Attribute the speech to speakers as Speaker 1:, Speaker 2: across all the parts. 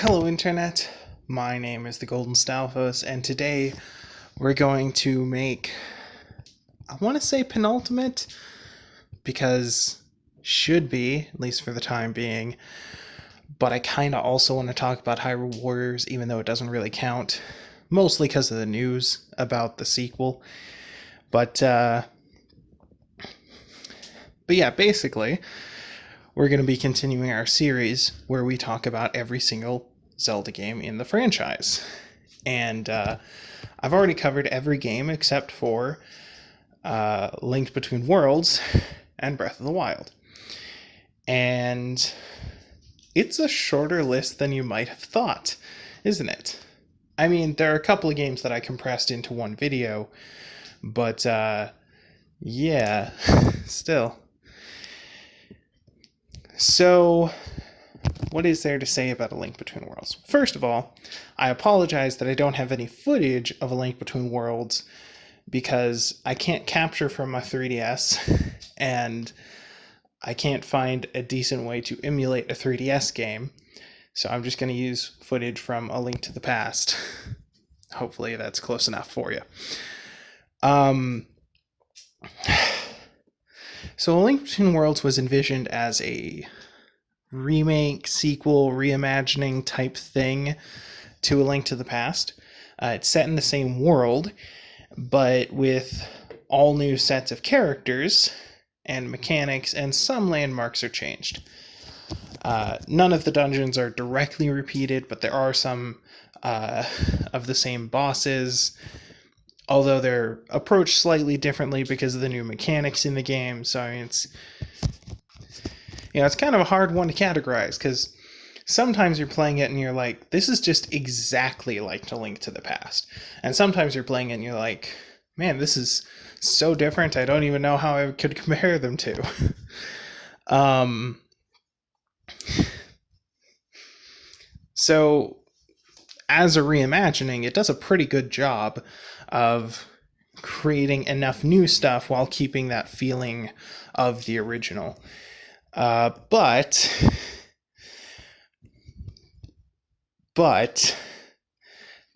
Speaker 1: Hello, Internet. My name is the Golden Stalfos, and today we're going to make, I want to say penultimate, because should be, at least for the time being, but I kind of also want to talk about Hyrule Warriors, even though it doesn't really count, mostly because of the news about the sequel. But yeah, basically, we're going to be continuing our series where we talk about every single Zelda game in the franchise. And I've already covered every game except for Link Between Worlds and Breath of the Wild. And it's a shorter list than you might have thought, isn't it? I mean, there are a couple of games that I compressed into one video, but yeah, still. So, what is there to say about A Link Between Worlds? First of all, I apologize that I don't have any footage of A Link Between Worlds because I can't capture from my 3DS and I can't find a decent way to emulate a 3DS game. So I'm just going to use footage from A Link to the Past. Hopefully that's close enough for you. So A Link Between Worlds was envisioned as a remake, sequel, reimagining type thing to A Link to the Past. It's set in the same world, but with all new sets of characters and mechanics, and some landmarks are changed. None of the dungeons are directly repeated, but there are some of the same bosses, although they're approached slightly differently because of the new mechanics in the game. So I mean, it's kind of a hard one to categorize because sometimes you're playing it and you're like, this is just exactly like A Link to the Past, and sometimes you're playing it and you're like, man, this is so different. I don't even know how I could compare them to. So as a reimagining, it does a pretty good job of creating enough new stuff while keeping that feeling of the original. But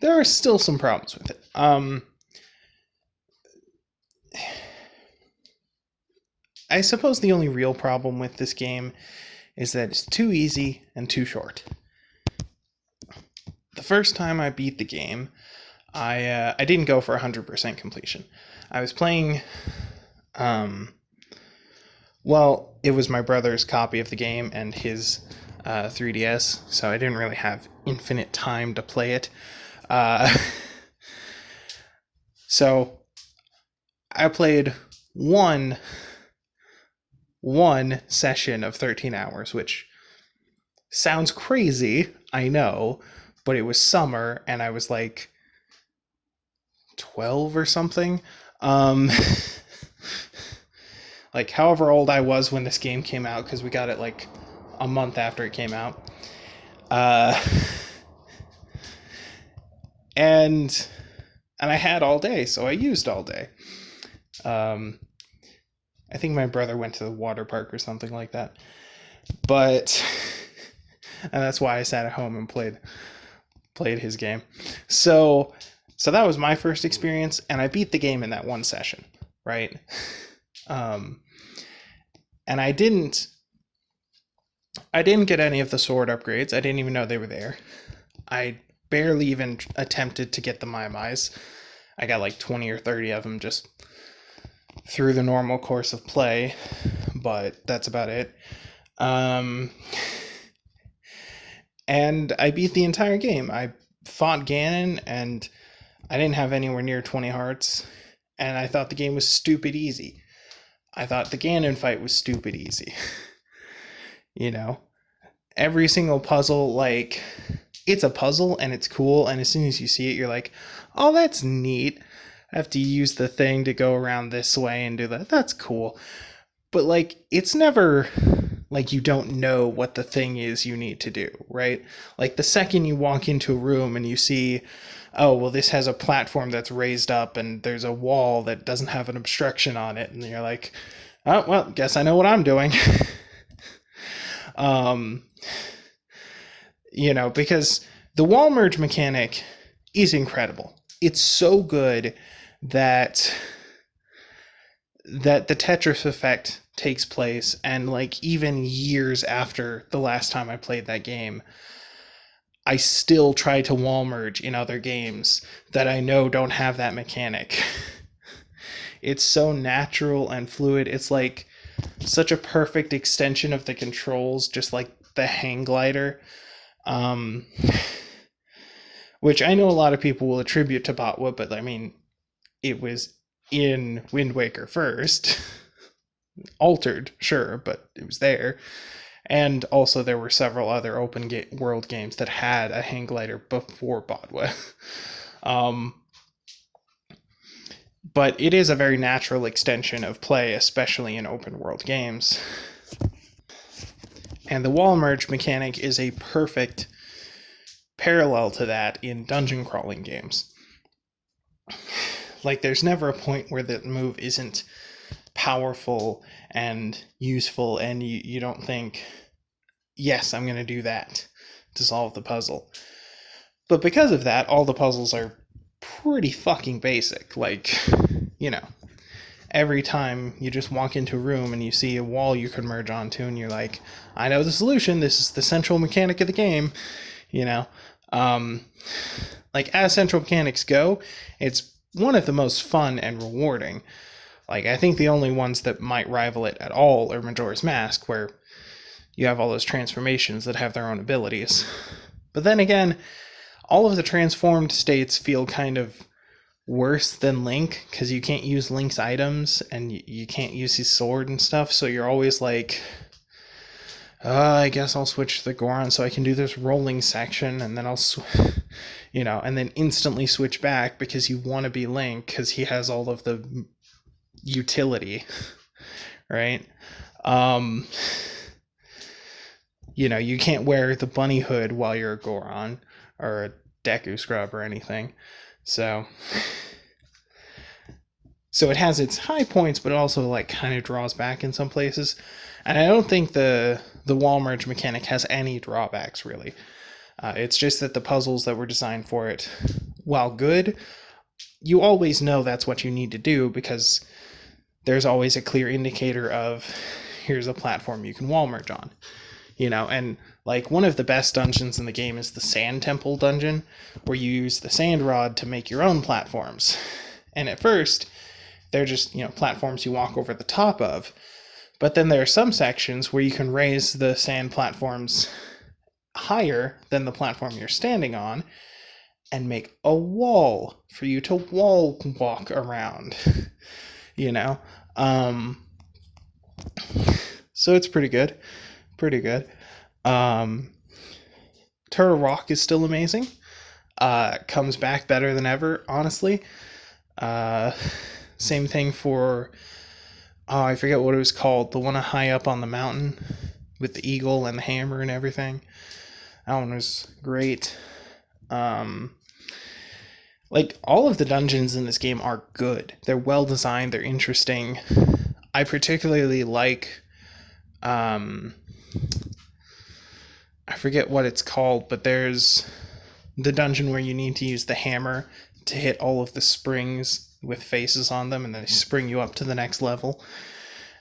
Speaker 1: there are still some problems with it. I suppose the only real problem with this game is that it's too easy and too short. The first time I beat the game, I didn't go for 100% completion. I was playing, well, it was my brother's copy of the game and his 3DS, so I didn't really have infinite time to play it. So I played one session of 13 hours, which sounds crazy, I know, but it was summer and I was like 12 or something. Like however old I was when this game came out, because we got it like a month after it came out. And I had all day, so I used all day. I think my brother went to the water park or something like that. But and that's why I sat at home and played his game. So that was my first experience, and I beat the game in that one session, right? And I didn't get any of the sword upgrades. I didn't even know they were there. I barely even attempted to get the Mai-Mais. I got like 20 or 30 of them just through the normal course of play, but that's about it. And I beat the entire game. I fought Ganon, and I didn't have anywhere near 20 hearts, and I thought the game was stupid easy. I thought the Ganon fight was stupid easy. You know? Every single puzzle, like, it's a puzzle, and it's cool, and as soon as you see it, you're like, oh, that's neat. I have to use the thing to go around this way and do that. That's cool. But, like, it's never like you don't know what the thing is you need to do, right? Like the second you walk into a room and you see, oh, well, this has a platform that's raised up and there's a wall that doesn't have an obstruction on it, and you're like, oh, well, guess I know what I'm doing. Because the wall merge mechanic is incredible. It's so good that the Tetris effect takes place, and like even years after the last time I played that game, I still try to wall merge in other games that I know don't have that mechanic. It's so natural and fluid. It's like such a perfect extension of the controls, just like the hang glider. Um, which I know a lot of people will attribute to Botwa, but I mean, it was in Wind Waker first. Altered, sure, but it was there. And also, there were several other world games that had a hang glider before Botwa. um, but it is a very natural extension of play, especially in open world games. And the wall merge mechanic is a perfect parallel to that in dungeon crawling games. Like, there's never a point where the move isn't powerful and useful, and you don't think, yes, I'm going to do that to solve the puzzle. But because of that, all the puzzles are pretty fucking basic. Like, every time you just walk into a room and you see a wall you can merge onto, and you're like, I know the solution. This is the central mechanic of the game. Like, as central mechanics go, it's one of the most fun and rewarding. Like, I think the only ones that might rival it at all are Majora's Mask, where you have all those transformations that have their own abilities. But then again, all of the transformed states feel kind of worse than Link, because you can't use Link's items, and you can't use his sword and stuff, so you're always like, I guess I'll switch to the Goron so I can do this rolling section, and then I'll and then instantly switch back because you want to be Link because he has all of the utility, right? You can't wear the bunny hood while you're a Goron or a Deku Scrub or anything. So it has its high points, but it also like kind of draws back in some places. And I don't think the wall merge mechanic has any drawbacks really. It's just that the puzzles that were designed for it, while good, you always know that's what you need to do because there's always a clear indicator of here's a platform you can wall merge on. And like one of the best dungeons in the game is the Sand Temple dungeon, where you use the sand rod to make your own platforms. And at first, they're just, platforms you walk over the top of. But then there are some sections where you can raise the sand platforms higher than the platform you're standing on and make a wall for you to wall walk around. So it's pretty good. Turtle Rock is still amazing. Comes back better than ever, honestly. Same thing for, I forget what it was called, the one high up on the mountain with the eagle and the hammer and everything. That one was great. Like, all of the dungeons in this game are good. They're well designed, they're interesting. I particularly like, I forget what it's called, but there's the dungeon where you need to use the hammer to hit all of the springs with faces on them, and then they spring you up to the next level.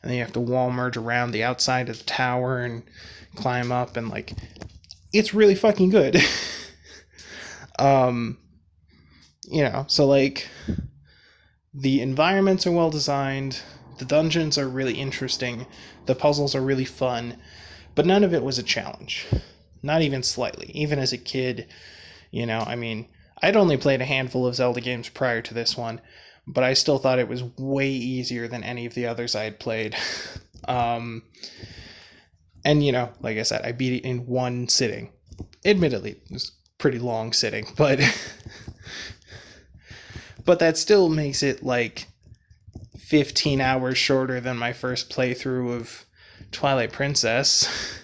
Speaker 1: And then you have to wall merge around the outside of the tower and climb up, and like, it's really fucking good. So like, the environments are well designed, the dungeons are really interesting, the puzzles are really fun, but none of it was a challenge. Not even slightly. Even as a kid, I'd only played a handful of Zelda games prior to this one, but I still thought it was way easier than any of the others I had played. And like I said, I beat it in one sitting. Admittedly, it was pretty long sitting, but but that still makes it like 15 hours shorter than my first playthrough of Twilight Princess,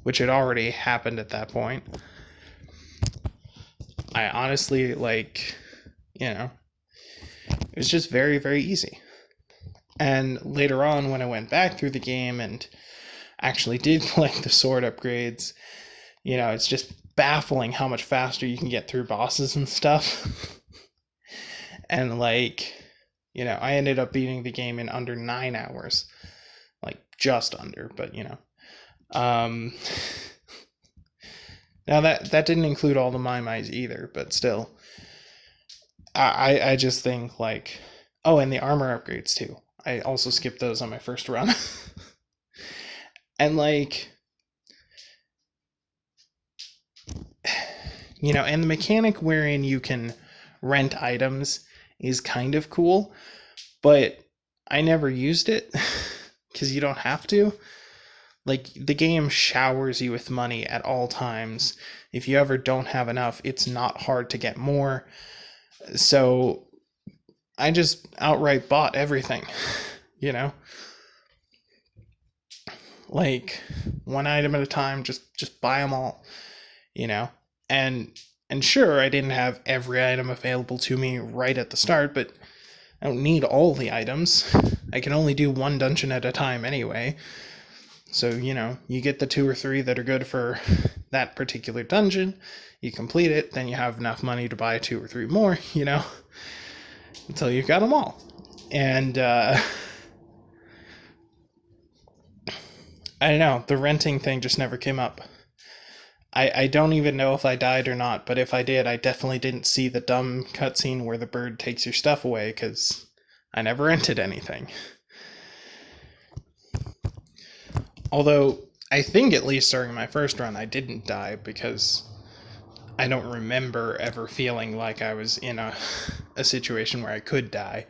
Speaker 1: which had already happened at that point. I honestly, it was just very, very easy. And later on, when I went back through the game and actually did collect the sword upgrades, It's just baffling how much faster you can get through bosses and stuff. And like, I ended up beating the game in under 9 hours, like just under, but um, now that didn't include all the Mai either, but still, I just think like, oh, and the armor upgrades too. I also skipped those on my first run, and like, and the mechanic wherein you can rent items is kind of cool, but I never used it because you don't have to. Like, the game showers you with money at all times. If you ever don't have enough, it's not hard to get more. So I just outright bought everything, you know? Like, one item at a time, just buy them all, you know? And and sure, I didn't have every item available to me right at the start, but I don't need all the items. I can only do one dungeon at a time anyway. So, you get the 2 or 3 that are good for that particular dungeon, you complete it, then you have enough money to buy 2 or 3 more, until you've got them all. And I don't know, the renting thing just never came up. I don't even know if I died or not, but if I did, I definitely didn't see the dumb cutscene where the bird takes your stuff away, because I never rented anything. Although, I think at least during my first run, I didn't die, because I don't remember ever feeling like I was in a situation where I could die.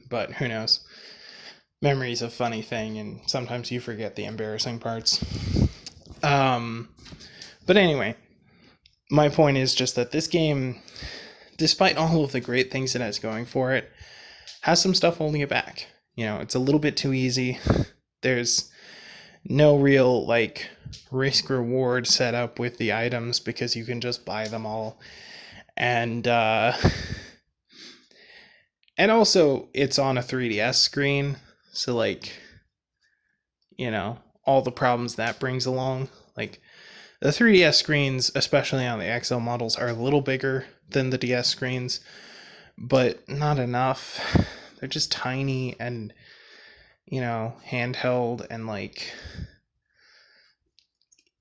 Speaker 1: But who knows? Memory's a funny thing, and sometimes you forget the embarrassing parts. Um, but anyway, my point is just that this game, despite all of the great things it has going for it, has some stuff holding it back. It's a little bit too easy. There's no real, like, risk reward set up with the items because you can just buy them all. And also it's on a 3DS screen, so like, all the problems that brings along. Like, the 3DS screens, especially on the XL models, are a little bigger than the DS screens, but not enough. They're just tiny and, handheld, and like,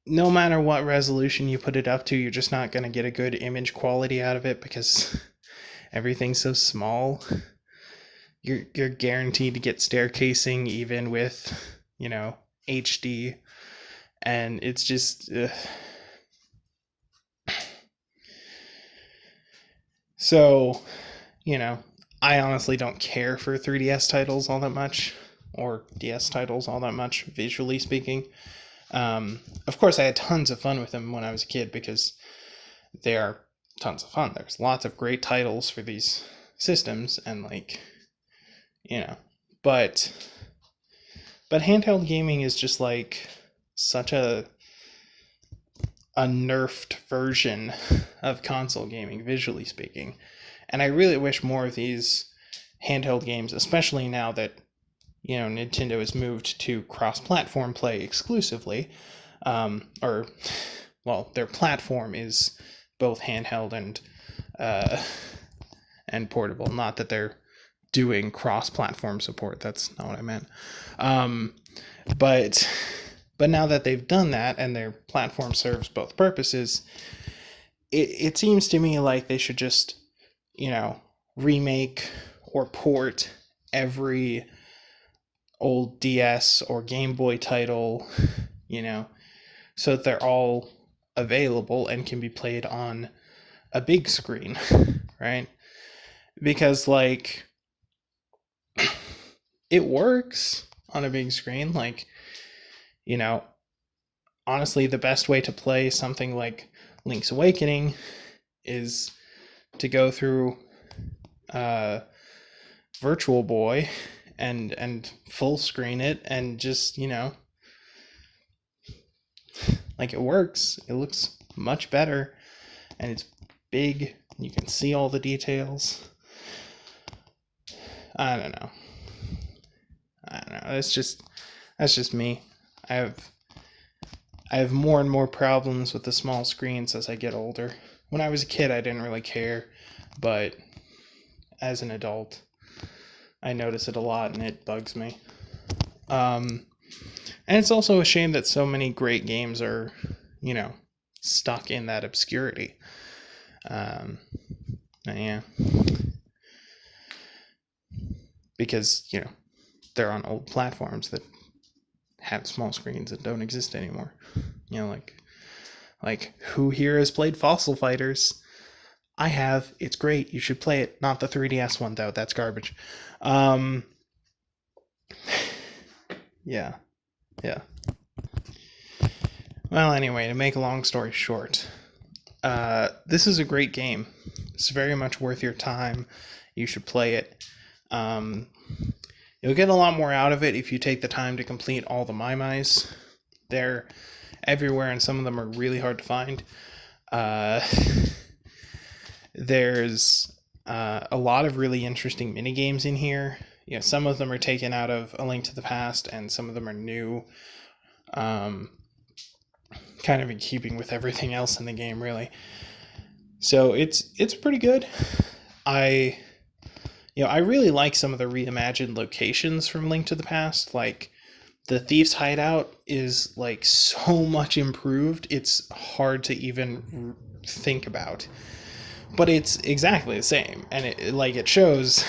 Speaker 1: no matter what resolution you put it up to, you're just not going to get a good image quality out of it because everything's so small. You're guaranteed to get staircasing even with, HD, and it's just so, I honestly don't care for 3DS titles all that much, or DS titles all that much, visually speaking. Of course, I had tons of fun with them when I was a kid because they are tons of fun. There's lots of great titles for these systems, and like, but handheld gaming is just like such a nerfed version of console gaming, visually speaking. And I really wish more of these handheld games, especially now that Nintendo has moved to cross-platform play exclusively, or well, their platform is both handheld and portable. Not that they're doing cross-platform support. That's not what I meant. But now that they've done that and their platform serves both purposes, it seems to me like they should just, remake or port every old DS or Game Boy title, so that they're all available and can be played on a big screen, right? Because, like, it works on a big screen. Like, honestly, the best way to play something like Link's Awakening is to go through Virtual Boy and full screen it, and just, like, it works. It looks much better, and it's big. You can see all the details. I don't know. That's just me. I have more and more problems with the small screens as I get older. When I was a kid, I didn't really care, but as an adult, I notice it a lot and it bugs me. And it's also a shame that so many great games are, stuck in that obscurity. Yeah. Because, they're on old platforms that have small screens that don't exist anymore. Like who here has played Fossil Fighters? I have. It's great. You should play it. Not the 3DS one though. That's garbage. Um, yeah, yeah. Well, anyway, to make a long story short, this is a great game. It's very much worth your time. You should play it. Um, you'll get a lot more out of it if you take the time to complete all the Mai-Mais. They're everywhere, and some of them are really hard to find. There's a lot of really interesting mini games in here. Some of them are taken out of A Link to the Past, and some of them are new. Kind of in keeping with everything else in the game, really. So it's pretty good. I really like some of the reimagined locations from Link to the Past. Like the Thief's Hideout is like so much improved. It's hard to even think about. But it's exactly the same, and it shows,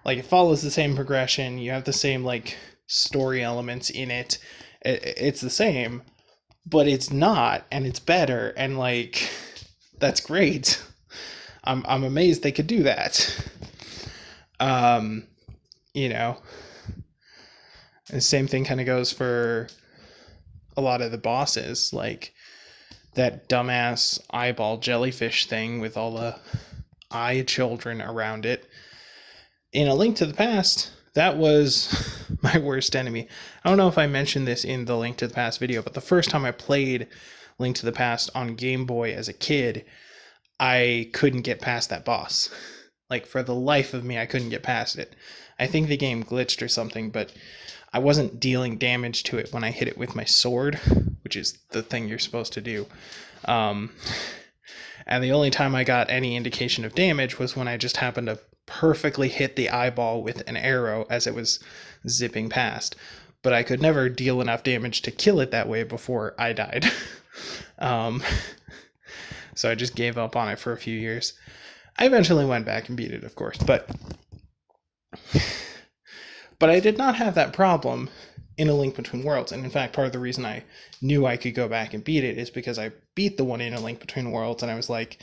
Speaker 1: like it follows the same progression. You have the same like story elements in it. It's the same, but it's not, and it's better, and like that's great. I'm amazed they could do that. Um, the same thing kind of goes for a lot of the bosses, like that dumbass eyeball jellyfish thing with all the eye children around it. In A Link to the Past, that was my worst enemy. I don't know if I mentioned this in the Link to the Past video, but the first time I played Link to the Past on Game Boy as a kid, I couldn't get past that boss. Like, for the life of me, I couldn't get past it. I think the game glitched or something, but I wasn't dealing damage to it when I hit it with my sword, which is the thing you're supposed to do. And the only time I got any indication of damage was when I just happened to perfectly hit the eyeball with an arrow as it was zipping past. But I could never deal enough damage to kill it that way before I died. So I just gave up on it for a few years. I eventually went back and beat it, of course, but I did not have that problem in A Link Between Worlds. And in fact, part of the reason I knew I could go back and beat it is because I beat the one in A Link Between Worlds, and I was like,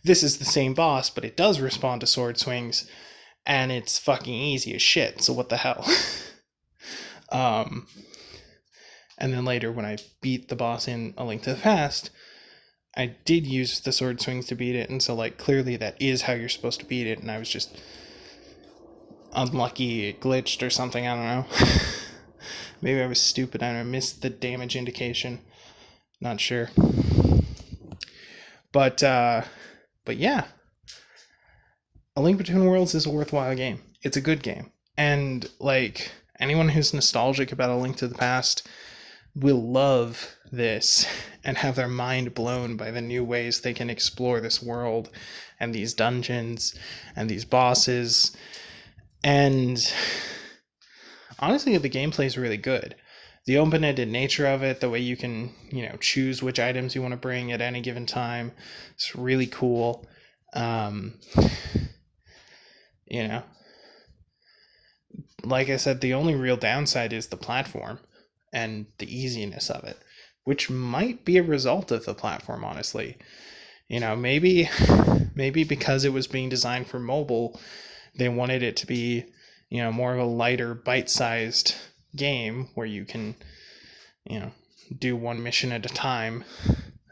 Speaker 1: this is the same boss, but it does respond to sword swings, and it's fucking easy as shit, so what the hell? And then later, when I beat the boss in A Link to the Past, I did use the sword swings to beat it, and so like clearly that is how you're supposed to beat it, and I was just unlucky, it glitched or something, I don't know. Maybe I was stupid and I missed the damage indication. Not sure. But yeah. A Link Between Worlds is a worthwhile game. It's a good game. And like anyone who's nostalgic about A Link to the Past will love this and have their mind blown by the new ways they can explore this world and these dungeons and these bosses. And honestly, the gameplay is really good. The open-ended nature of it, the way you can, choose which items you want to bring at any given time, it's really cool. Like I said, the only real downside is the platform and the easiness of it, which might be a result of the platform, honestly. Maybe because it was being designed for mobile, they wanted it to be, more of a lighter, bite-sized game where you can, do one mission at a time,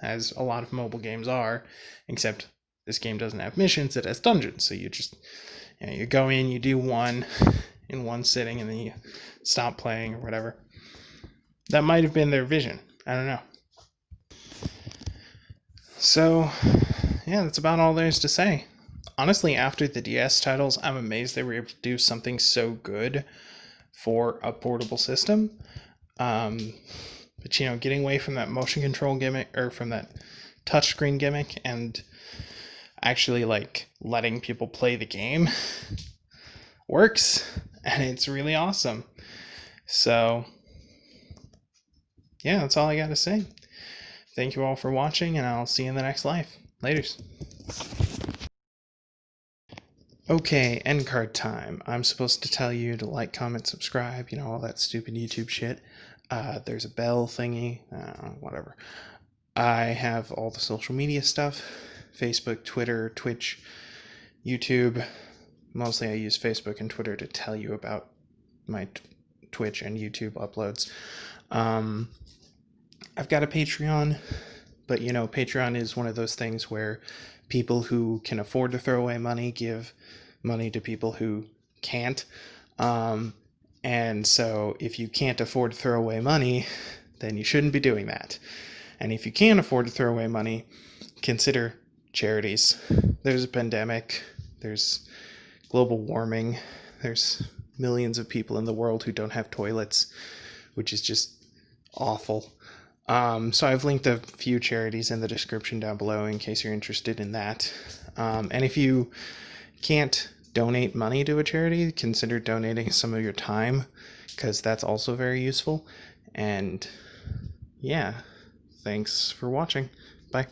Speaker 1: as a lot of mobile games are, except this game doesn't have missions, it has dungeons. So you just, you go in, you do one in one sitting, and then you stop playing or whatever. That might have been their vision. I don't know. So, yeah, that's about all there is to say. Honestly, after the DS titles, I'm amazed they were able to do something so good for a portable system. But getting away from that motion control gimmick, or from that touchscreen gimmick, and actually like letting people play the game works, and it's really awesome. So yeah, that's all I got to say. Thank you all for watching, and I'll see you in the next live. Laters. Okay, end card time. I'm supposed to tell you to like, comment, subscribe, all that stupid YouTube shit. There's a bell thingy, whatever. I have all the social media stuff: Facebook, Twitter, Twitch, YouTube. Mostly I use Facebook and Twitter to tell you about my Twitch and YouTube uploads. I've got a Patreon, but Patreon is one of those things where people who can afford to throw away money give money to people who can't. And so if you can't afford to throw away money, then you shouldn't be doing that. And if you can afford to throw away money, consider charities. There's a pandemic, there's global warming, there's millions of people in the world who don't have toilets, which is just awful. So I've linked a few charities in the description down below in case you're interested in that. And if you can't donate money to a charity, consider donating some of your time, because that's also very useful. And yeah, thanks for watching. Bye.